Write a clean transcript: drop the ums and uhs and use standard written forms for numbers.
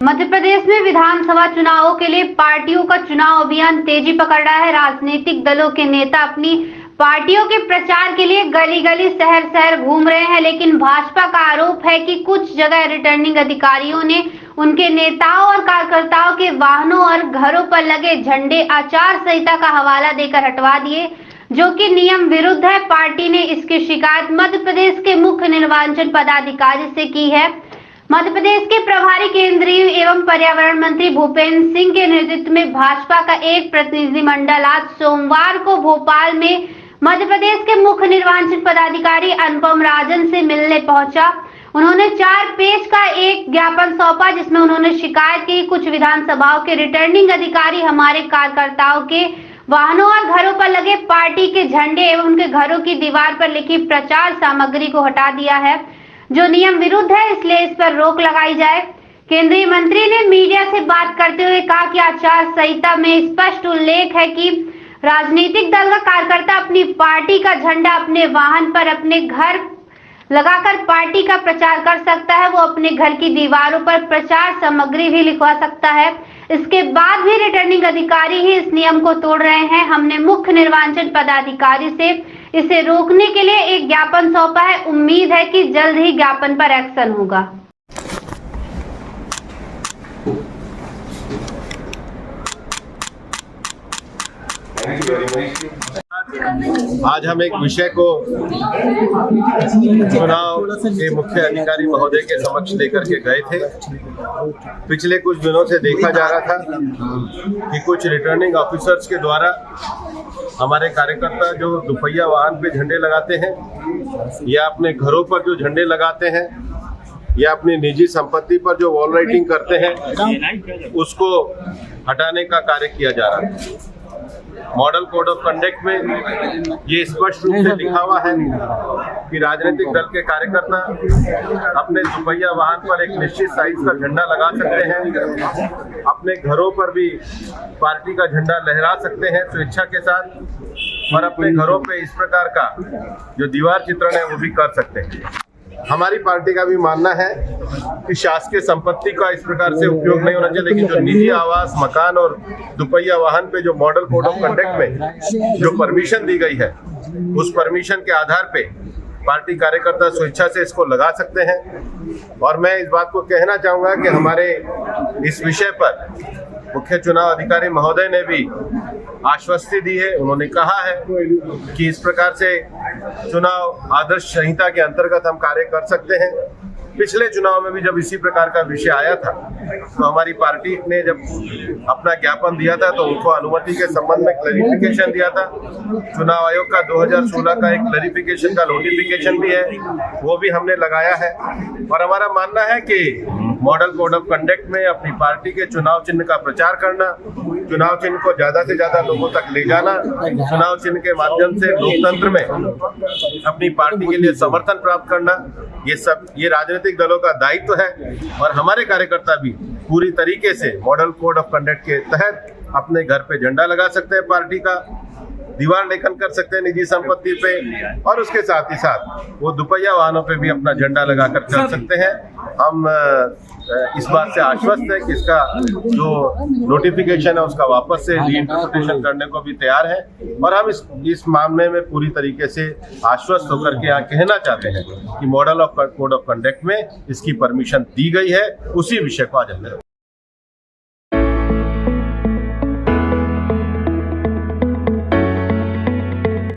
मध्य प्रदेश में विधानसभा चुनावों के लिए पार्टियों का चुनाव अभियान तेजी पकड़ रहा है। राजनीतिक दलों के नेता अपनी पार्टियों के प्रचार के लिए गली गली शहर शहर घूम रहे हैं, लेकिन भाजपा का आरोप है कि कुछ जगह रिटर्निंग अधिकारियों ने उनके नेताओं और कार्यकर्ताओं के वाहनों और घरों पर लगे झंडे आचार संहिता का हवाला देकर हटवा दिए, जो कि नियम विरुद्ध है। पार्टी ने इसकी शिकायत मध्य प्रदेश के मुख्य निर्वाचन पदाधिकारी से की है। मध्य प्रदेश के प्रभारी केंद्रीय एवं पर्यावरण मंत्री भूपेंद्र सिंह के नेतृत्व में भाजपा का एक प्रतिनिधिमंडल आज सोमवार को भोपाल में मध्य प्रदेश के मुख्य निर्वाचन पदाधिकारी अनुपम राजन से मिलने पहुंचा। उन्होंने 4 पेज का एक ज्ञापन सौंपा, जिसमें उन्होंने शिकायत की कुछ विधानसभाओं के रिटर्निंग अधिकारी हमारे कार्यकर्ताओं के वाहनों और घरों पर लगे पार्टी के झंडे एवं उनके घरों की दीवार पर लिखी प्रचार सामग्री को हटा दिया है, जो नियम विरुद्ध है, इसलिए इस पर रोक लगाई जाए। केंद्रीय मंत्री ने मीडिया से बात करते हुए कहा कि आचार संहिता में स्पष्ट उल्लेख है कि राजनीतिक दल का कार्यकर्ता अपनी पार्टी का झंडा अपने वाहन पर अपने घर लगाकर पार्टी का प्रचार कर सकता है। वो अपने घर की दीवारों पर प्रचार सामग्री भी लिखवा सकता है। इसके बाद भी रिटर्निंग अधिकारी ही इस नियम को तोड़ रहे हैं। हमने मुख्य निर्वाचन पदाधिकारी से इसे रोकने के लिए एक ज्ञापन सौंपा है। उम्मीद है कि जल्द ही ज्ञापन पर एक्शन होगा। आज हम एक विषय को चुनाव के मुख्य अधिकारी महोदय के समक्ष लेकर के गए थे। पिछले कुछ दिनों से देखा जा रहा था कि कुछ रिटर्निंग ऑफिसर्स के द्वारा हमारे कार्यकर्ता जो दुपहिया वाहन पे झंडे लगाते हैं या अपने घरों पर जो झंडे लगाते हैं या अपनी निजी संपत्ति पर जो वॉल राइटिंग करते हैं, उसको हटाने का कार्य किया जा रहा है। मॉडल कोड ऑफ कंडक्ट में ये स्पष्ट रूप से लिखा हुआ है कि राजनीतिक दल के कार्यकर्ता अपने दुपहिया वाहन पर एक निश्चित साइज का झंडा लगा सकते हैं, अपने घरों पर भी पार्टी का झंडा लहरा सकते हैं स्वेच्छा के साथ, और अपने घरों पे इस प्रकार का जो दीवार चित्रण है वो भी कर सकते हैं। हमारी पार्टी का भी मानना है कि शासकीय संपत्ति का इस प्रकार से उपयोग नहीं होना चाहिए, लेकिन जो निजी आवास, मकान और दुपहिया वाहन पे जो मॉडल कोड ऑफ कंडक्ट में जो परमिशन दी गई है, उस परमिशन के आधार पे पार्टी कार्यकर्ता स्वेच्छा से इसको लगा सकते हैं। और मैं इस बात को कहना चाहूंगा कि हमारे इस विषय पर मुख्य चुनाव अधिकारी महोदय ने भी आश्वस्ति दी है। उन्होंने कहा है कि इस प्रकार से चुनाव आदर्श संहिता के अंतर्गत हम कार्य कर सकते हैं। पिछले चुनाव में भी जब इसी प्रकार का विषय आया था तो हमारी पार्टी ने जब अपना ज्ञापन दिया था तो उनको अनुमति के संबंध में क्लैरिफिकेशन दिया था। चुनाव आयोग का 2016 का एक क्लैरिफिकेशन का नोटिफिकेशन भी है, वो भी हमने लगाया है। और हमारा मानना है कि मॉडल कोड ऑफ कंडक्ट में अपनी पार्टी के चुनाव चिन्ह का प्रचार करना, चुनाव चिन्ह को ज्यादा से ज्यादा लोगों तक ले जाना, चुनाव चिन्ह के माध्यम से लोकतंत्र में अपनी पार्टी के लिए समर्थन प्राप्त करना, ये राजनीतिक दलों का दायित्व है। और हमारे कार्यकर्ता भी पूरी तरीके से मॉडल कोड ऑफ कंडक्ट के तहत अपने घर पे झंडा लगा सकते हैं, पार्टी का दीवार लेखन कर सकते हैं निजी संपत्ति पे, और उसके साथ ही साथ वो दुपहिया वाहनों पे भी अपना झंडा लगाकर चल सकते हैं। हम इस बात से आश्वस्त है कि इसका जो नोटिफिकेशन है उसका वापस से रीइंटरप्रिटेशन करने को भी तैयार है। और हम इस मामले में पूरी तरीके से आश्वस्त होकर के यहाँ कहना चाहते हैं कि model of code of conduct में इसकी परमिशन दी गई है। उसी विषय को आज हमने